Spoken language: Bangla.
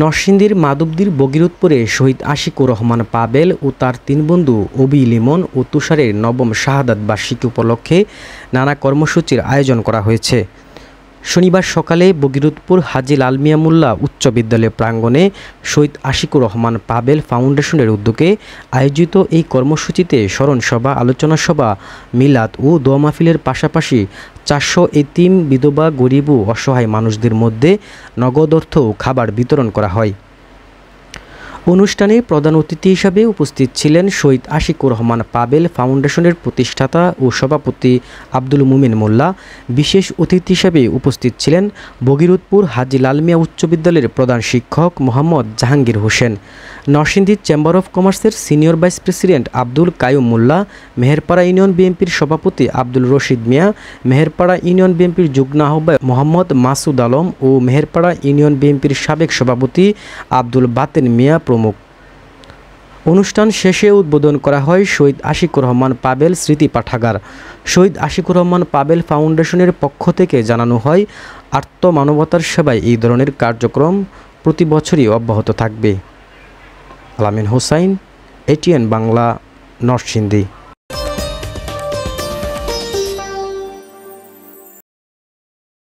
নরসিংদীর মাধবদীর বগিরুদপুরে শহীদ আশিকুর রহমান পাবেল ও তার ৩ বন্ধু অবি, লিমন ও তুষারের নবম শাহাদাত বার্ষিকী উপলক্ষে নানা কর্মসূচির আয়োজন করা হয়েছে। শনিবার সকালে বগিরুদপুর হাজী লাল মিয়া মোল্লা উচ্চ বিদ্যালয় প্রাঙ্গণে শহীদ আশিকুর রহমান পাবেল ফাউন্ডেশনের উদ্যোগে আয়োজিত এই কর্মসূচিতে স্মরণ সভা, আলোচনা সভা, মিলাদ ও দোয়া মাহফিলের পাশাপাশি ৪০০ এতিম, বিধবা, গরিব ও অসহায় মানুষদের মধ্যে নগদ অর্থ ও খাবার বিতরণ করা হয়। অনুষ্ঠানে প্রধান অতিথি হিসাবে উপস্থিত ছিলেন শহীদ আশিকুর রহমান পাবেল ফাউন্ডেশনের প্রতিষ্ঠাতা ও সভাপতি আব্দুল মুমিন মোল্লা। বিশেষ অতিথি হিসাবে উপস্থিত ছিলেন বগিরুদপুর হাজী লাল মিয়া উচ্চ বিদ্যালয়ের প্রধান শিক্ষক মোহাম্মদ জাহাঙ্গীর হোসেন, নরসিংদী চেম্বার অফ কমার্সের senior vice president Abdul Kaiyum Molla, Meherpara union বিএনপির সভাপতি আব্দুল রশিদ মিয়া, মেহেরপাড়া ইউনিয়ন বিএনপির যুগ্ম আহ্বায়ক মোহাম্মদ মাসুদ আলম ও মেহেরপাড়া ইউনিয়ন বিএনপির সাবেক সভাপতি আব্দুল বাতেন মিয়া প্রমুখ। অনুষ্ঠান শেষে উদ্বোধন করা হয় শহীদ আশিকুর রহমান পাবেল স্মৃতি পাঠাগার। শহীদ আশিকুর রহমান পাবেল ফাউন্ডেশনের পক্ষ থেকে জানানো হয়, আত্মমানবতার সেবায় এই ধরনের কার্যক্রম প্রতি বছরই অব্যাহত থাকবে। আলামিন হোসাইন, এটিএন বাংলা, নরসিংদী।